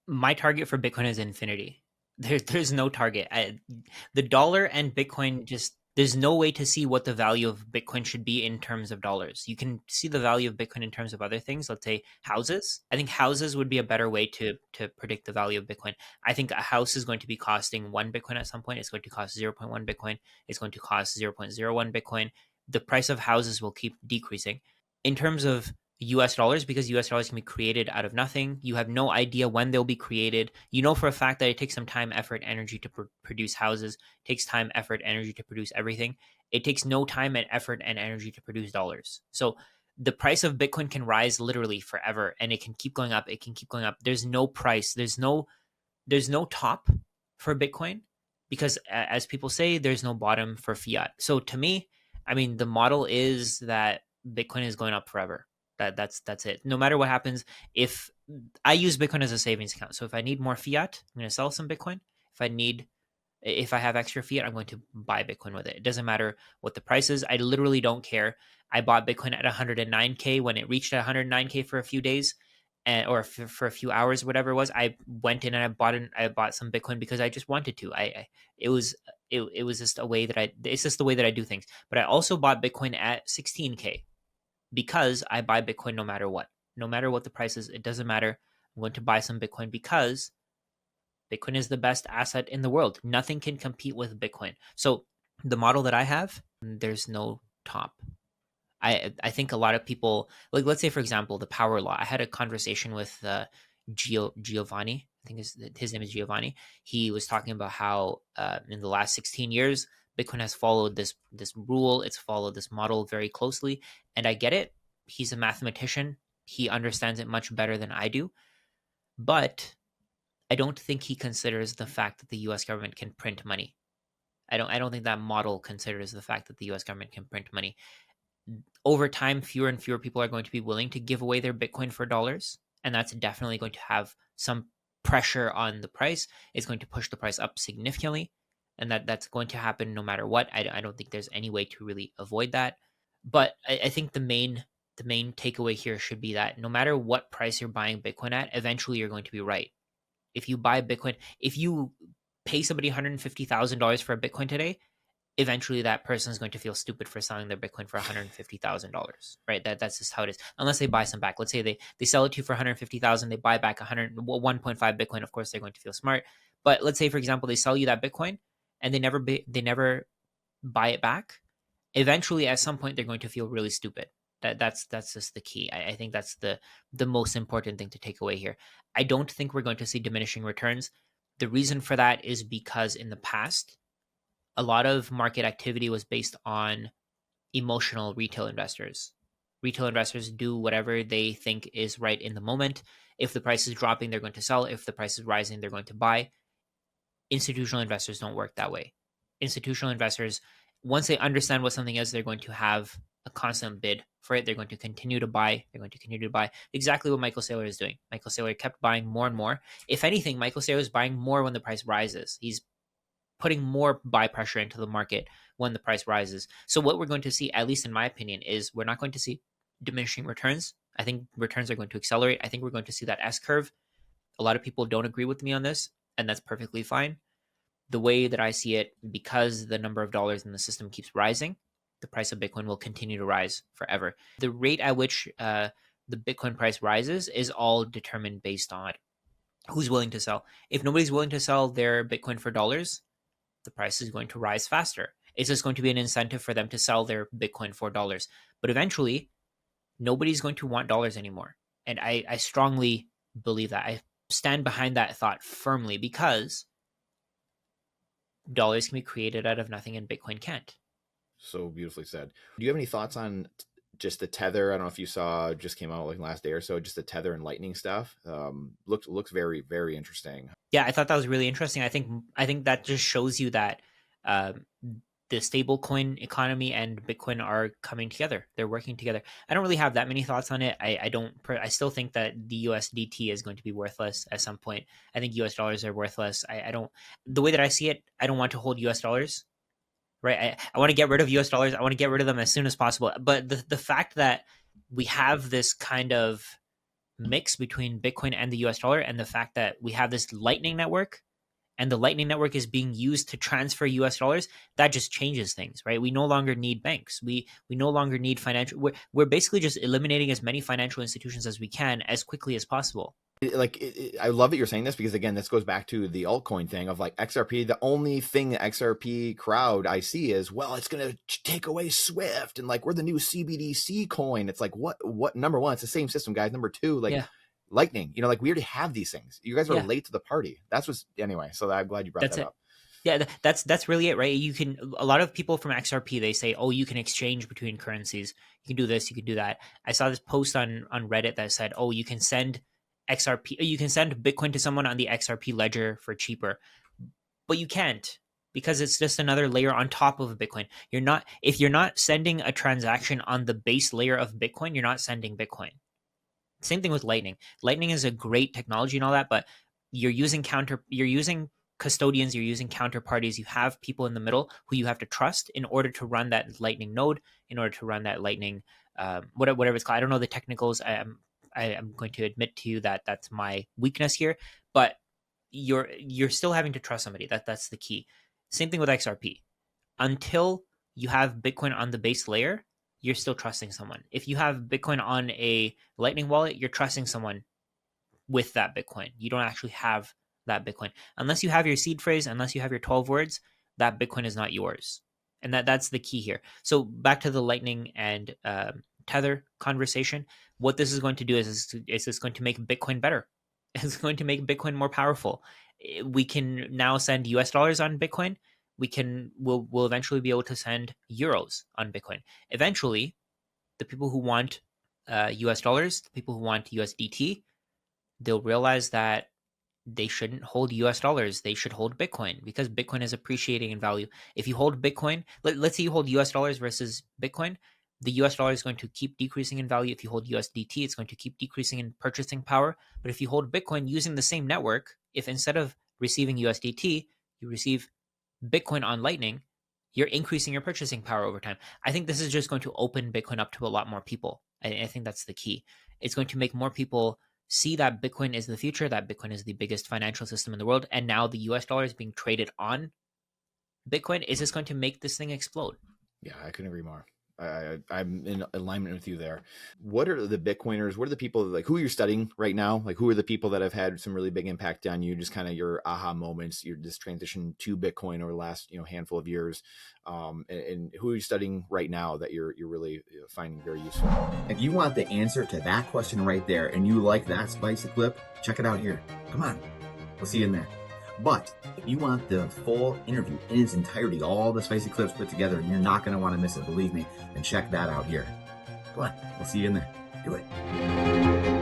My target for Bitcoin is infinity. There's no target. The dollar and Bitcoin just there's no way to see what the value of Bitcoin should be in terms of dollars. You can see the value of Bitcoin in terms of other things. Let's say houses. I think houses would be a better way to predict the value of Bitcoin. I think a house is going to be costing 1 Bitcoin at some point. It's going to cost 0.1 Bitcoin. It's going to cost 0.01 Bitcoin. The price of houses will keep decreasing. In terms of US dollars, because US dollars can be created out of nothing. You have no idea when they'll be created. You know for a fact that it takes some time, effort, energy to produce houses. It takes time, effort, energy to produce everything. It takes no time and effort and energy to produce dollars. So the price of Bitcoin can rise literally forever, and it can keep going up. It can keep going up. There's no price. There's no top for Bitcoin because, as people say, there's no bottom for fiat. So to me, I mean, the model is that Bitcoin is going up forever. That's it. No matter what happens, if I use Bitcoin as a savings account, so if I need more fiat, I'm going to sell some Bitcoin. If I have extra fiat, I'm going to buy Bitcoin with it. It doesn't matter what the price is. I literally don't care. I bought Bitcoin at 109K when it reached 109K for a few days, or for a few hours, whatever it was. I went in and I bought some Bitcoin because I just wanted to. It was just a way that it's just the way that I do things. But I also bought Bitcoin at 16K because I buy Bitcoin no matter what. No matter what the price is, it doesn't matter. I'm going to buy some Bitcoin because Bitcoin is the best asset in the world. Nothing can compete with Bitcoin. So the model that I have, there's no top. I think a lot of people, like, let's say for example the power law. I had a conversation with Giovanni. I think his name is Giovanni. He was talking about how in the last 16 years Bitcoin has followed this rule. It's followed this model very closely, and I get it. He's a mathematician. He understands it much better than I do, but I don't think he considers the fact that the U.S. government can print money. I don't think that model considers the fact that the U.S. government can print money. Over time, fewer and fewer people are going to be willing to give away their Bitcoin for dollars, and that's definitely going to have some pressure on the price. It's going to push the price up significantly, and that's going to happen no matter what. I don't think there's any way to really avoid that. But I think the main takeaway here should be that no matter what price you're buying Bitcoin at, eventually you're going to be right. If you buy Bitcoin, if you pay somebody $150,000 for a Bitcoin today, eventually that person is going to feel stupid for selling their Bitcoin for $150,000, right? That's just how it is. Unless they buy some back. Let's say they sell it to you for 150,000, they buy back 1.5 Bitcoin. Of course, they're going to feel smart. But let's say, for example, they sell you that Bitcoin and they never buy it back. Eventually, at some point, they're going to feel really stupid. That's just the key. I think that's the most important thing to take away here. I don't think we're going to see diminishing returns. The reason for that is because in the past, a lot of market activity was based on emotional retail investors. Retail investors do whatever they think is right in the moment. If the price is dropping, they're going to sell. If the price is rising, they're going to buy. Institutional investors don't work that way. Institutional investors, once they understand what something is, they're going to have a constant bid for it. They're going to continue to buy. They're going to continue to buy. Exactly what Michael Saylor is doing. Michael Saylor kept buying more and more. If anything, Michael Saylor is buying more when the price rises. He's putting more buy pressure into the market when the price rises. So what we're going to see, at least in my opinion, is we're not going to see diminishing returns. I think returns are going to accelerate. I think we're going to see that S curve. A lot of people don't agree with me on this, and that's perfectly fine. The way that I see it, because the number of dollars in the system keeps rising, the price of Bitcoin will continue to rise forever. The rate at which the Bitcoin price rises is all determined based on who's willing to sell. If nobody's willing to sell their Bitcoin for dollars, the price is going to rise faster. It's just going to be an incentive for them to sell their Bitcoin for dollars. But eventually, nobody's going to want dollars anymore. And I strongly believe that. I stand behind that thought firmly because dollars can be created out of nothing and Bitcoin can't. So beautifully said. Do you have any thoughts on just the Tether? I don't know if you saw, just came out like last day or so, just the Tether and Lightning stuff. Looks very, very interesting. Yeah, I thought that was really interesting. I think that just shows you that uh, the stablecoin economy and Bitcoin are coming together. They're working together. I don't really have that many thoughts on it. I still think that the USDT is going to be worthless at some point. I think US dollars are worthless. I don't, the way that I see it, I don't want to hold US dollars, right? I want to get rid of US dollars. I want to get rid of them as soon as possible. But the fact that we have this kind of mix between Bitcoin and the US dollar, and the fact that we have this Lightning Network, and the Lightning Network is being used to transfer US dollars, that just changes things, right? We no longer need banks. We no longer need financial. We're basically just eliminating as many financial institutions as we can as quickly as possible. I love that you're saying this, because again, this goes back to the altcoin thing of like XRP. The only thing the XRP crowd I see is, well, it's going to take away Swift and like we're the new CBDC coin. It's like, what, number one, it's the same system, guys. Number two, like, Yeah. Lightning, we already have these things. You guys are Yeah. late to the party. That's what's anyway. So I'm glad you brought that up. Yeah, that's really it, right? You can, a lot of people from XRP, they say, oh, you can exchange between currencies. You can do this, you can do that. I saw this post on Reddit that said, oh, you can send Bitcoin to someone on the XRP ledger for cheaper, but you can't, because it's just another layer on top of Bitcoin. If you're not sending a transaction on the base layer of Bitcoin, you're not sending Bitcoin. Same thing with Lightning. Lightning is a great technology and all that, but you're using custodians, you're using counterparties, you have people in the middle who you have to trust in order to run that Lightning node, in order to run that Lightning, whatever it's called. I don't know the technicals. I am going to admit to you that that's my weakness here, but you're still having to trust somebody. That's the key. Same thing with XRP. Until you have Bitcoin on the base layer, you're still trusting someone. If you have Bitcoin on a Lightning wallet, you're trusting someone with that Bitcoin. You don't actually have that Bitcoin. Unless you have your seed phrase, unless you have your 12 words, that Bitcoin is not yours. And that's the key here. So back to the Lightning and Tether conversation. What this is going to do is it's going to make Bitcoin better. It's going to make Bitcoin more powerful. We can now send US dollars on Bitcoin. We'll eventually be able to send euros on Bitcoin. Eventually, the people who want US dollars, the people who want USDT, they'll realize that they shouldn't hold US dollars. They should hold Bitcoin, because Bitcoin is appreciating in value. If you hold Bitcoin, let's say you hold US dollars versus Bitcoin, the US dollar is going to keep decreasing in value. If you hold USDT, it's going to keep decreasing in purchasing power. But if you hold Bitcoin using the same network, if instead of receiving USDT, you receive Bitcoin on Lightning, you're increasing your purchasing power over time. I think this is just going to open Bitcoin up to a lot more people. I think that's the key. It's going to make more people see that Bitcoin is the future, that Bitcoin is the biggest financial system in the world, and now the US dollar is being traded on Bitcoin. Is this going to make this thing explode? Yeah, I couldn't agree more. I'm in alignment with you there. What are the Bitcoiners? What are the people like who you're studying right now? Like, who are the people that have had some really big impact on you? Just kind of your aha moments, your this transition to Bitcoin over the last handful of years, and who are you studying right now that you're really finding very useful? If you want the answer to that question right there, and you like that spicy clip, check it out here. Come on, we'll see you in there. But if you want the full interview in its entirety, all the spicy clips put together, and you're not going to want to miss it, believe me, then check that out here. Come on, we'll see you in there. Do it.